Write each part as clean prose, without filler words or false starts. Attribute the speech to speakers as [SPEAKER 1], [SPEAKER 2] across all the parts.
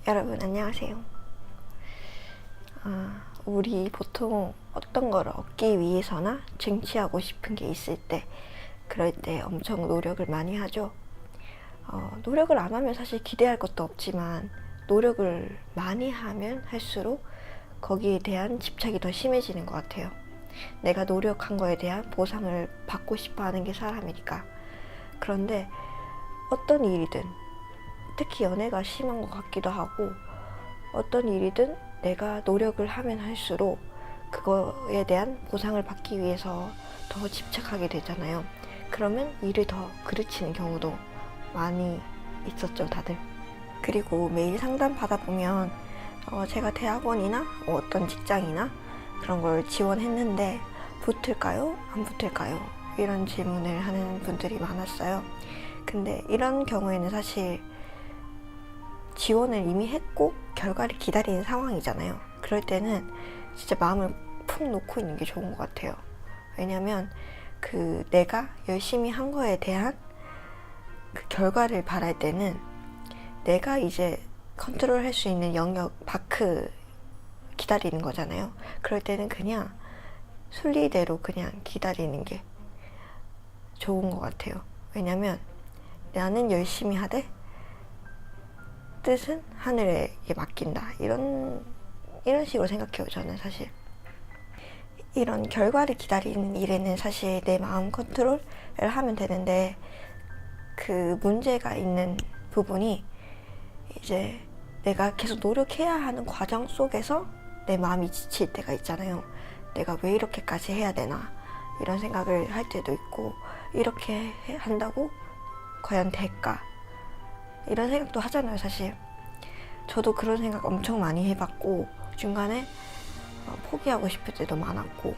[SPEAKER 1] 여러분 안녕하세요. 우리 보통 어떤 걸 얻기 위해서나 쟁취하고 싶은 게 있을 때, 그럴 때 엄청 노력을 많이 하죠. 노력을 안 하면 사실 기대할 것도 없지만, 노력을 많이 하면 할수록 거기에 대한 집착이 더 심해지는 것 같아요. 내가 노력한 거에 대한 보상을 받고 싶어 하는 게 사람이니까. 그런데 어떤 일이든, 특히 연애가 심한 것 같기도 하고, 어떤 일이든 내가 노력을 하면 할수록 그거에 대한 보상을 받기 위해서 더 집착하게 되잖아요. 그러면 일을 더 그르치는 경우도 많이 있었죠, 다들. 그리고 매일 상담 받아보면 제가 대학원이나 어떤 직장이나 그런 걸 지원했는데 붙을까요? 안 붙을까요? 이런 질문을 하는 분들이 많았어요. 근데 이런 경우에는 사실 지원을 이미 했고 결과를 기다리는 상황이잖아요. 그럴 때는 진짜 마음을 푹 놓고 있는 게 좋은 것 같아요. 왜냐면 내가 열심히 한 거에 대한 그 결과를 바랄 때는 내가 이제 컨트롤 할 수 있는 영역 밖을 기다리는 거잖아요. 그럴 때는 그냥 순리대로 그냥 기다리는 게 좋은 것 같아요. 왜냐면 나는 열심히 하되 뜻은 하늘에게 맡긴다. 이런 식으로 생각해요, 저는 사실. 이런 결과를 기다리는 일에는 사실 내 마음 컨트롤을 하면 되는데, 그 문제가 있는 부분이 이제 내가 계속 노력해야 하는 과정 속에서 내 마음이 지칠 때가 있잖아요. 내가 왜 이렇게까지 해야 되나 이런 생각을 할 때도 있고, 이렇게 한다고 과연 될까 이런 생각도 하잖아요, 사실. 저도 그런 생각 엄청 많이 해봤고, 중간에 포기하고 싶을 때도 많았고.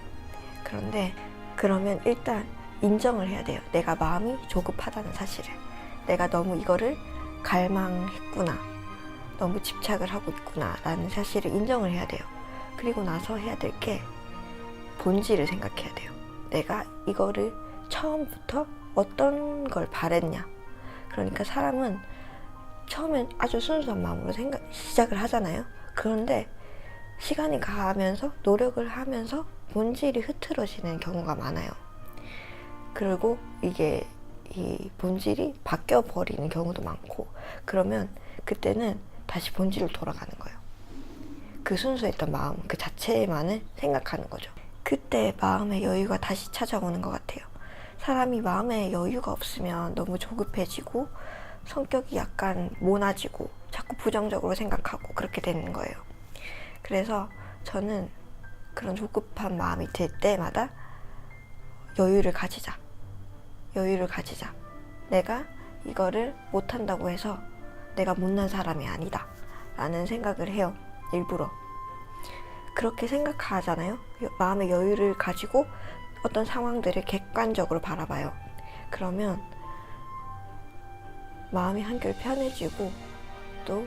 [SPEAKER 1] 그런데 그러면 일단 인정을 해야 돼요. 내가 마음이 조급하다는 사실을. 내가 너무 이거를 갈망했구나, 너무 집착을 하고 있구나 라는 사실을 인정을 해야 돼요. 그리고 나서 해야 될 게 본질을 생각해야 돼요. 내가 이거를 처음부터 어떤 걸 바랬냐. 그러니까 사람은 처음엔 아주 순수한 마음으로 시작을 하잖아요. 그런데 시간이 가면서 노력을 하면서 본질이 흐트러지는 경우가 많아요. 그리고 이게 이 본질이 바뀌어 버리는 경우도 많고, 그러면 그때는 다시 본질로 돌아가는 거예요. 그 순수했던 마음 그 자체만을 생각하는 거죠. 그때 마음의 여유가 다시 찾아오는 것 같아요. 사람이 마음에 여유가 없으면 너무 조급해지고 성격이 약간 모나지고 자꾸 부정적으로 생각하고 그렇게 되는 거예요. 그래서 저는 그런 조급한 마음이 들 때마다 여유를 가지자. 내가 이거를 못한다고 해서 내가 못난 사람이 아니다 라는 생각을 해요. 일부러. 그렇게 생각하잖아요. 마음의 여유를 가지고 어떤 상황들을 객관적으로 바라봐요. 그러면 마음이 한결 편해지고 또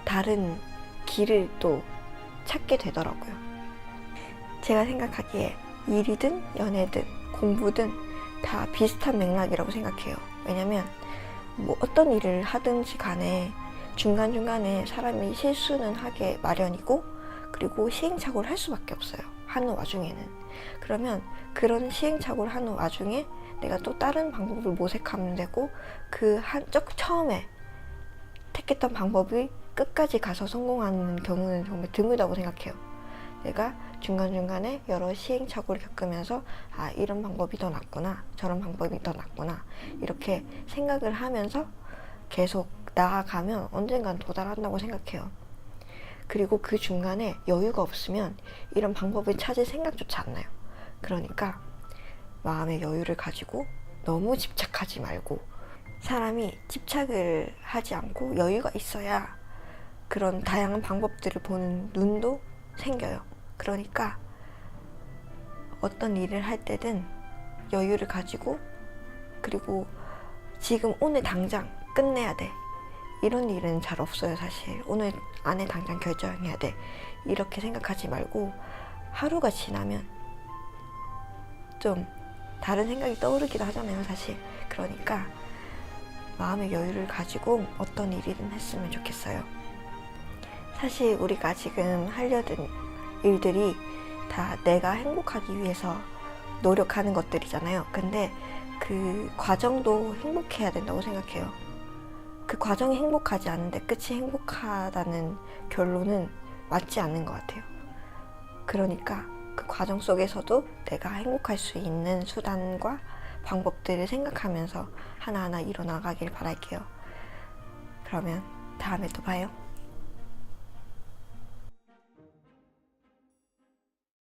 [SPEAKER 1] 다른 길을 또 찾게 되더라고요. 제가 생각하기에 일이든 연애든 공부든 다 비슷한 맥락이라고 생각해요. 왜냐면 뭐 어떤 일을 하든지 간에 중간중간에 사람이 실수는 하게 마련이고, 그리고 시행착오를 할 수밖에 없어요, 하는 와중에는. 그러면 그런 시행착오를 하는 와중에 내가 또 다른 방법을 모색하면 되고, 처음에 택했던 방법이 끝까지 가서 성공하는 경우는 정말 드물다고 생각해요. 내가 중간중간에 여러 시행착오를 겪으면서 이런 방법이 더 낫구나, 저런 방법이 더 낫구나 이렇게 생각을 하면서 계속 나아가면 언젠간 도달한다고 생각해요. 그리고 그 중간에 여유가 없으면 이런 방법을 찾을 생각조차 안 나요. 그러니까 마음의 여유를 가지고 너무 집착하지 말고, 사람이 집착을 하지 않고 여유가 있어야 그런 다양한 방법들을 보는 눈도 생겨요. 그러니까 어떤 일을 할 때든 여유를 가지고, 그리고 지금 오늘 당장 끝내야 돼 이런 일은 잘 없어요, 사실. 오늘 안에 당장 결정해야 돼 이렇게 생각하지 말고, 하루가 지나면 좀 다른 생각이 떠오르기도 하잖아요, 사실. 그러니까 마음의 여유를 가지고 어떤 일이든 했으면 좋겠어요. 사실 우리가 지금 하려던 일들이 다 내가 행복하기 위해서 노력하는 것들이잖아요. 근데 그 과정도 행복해야 된다고 생각해요. 그 과정이 행복하지 않은데 끝이 행복하다는 결론은 맞지 않는 것 같아요. 그러니까 그 과정 속에서도 내가 행복할 수 있는 수단과 방법들을 생각하면서 하나하나 이뤄나가길 바랄게요. 그러면 다음에 또 봐요.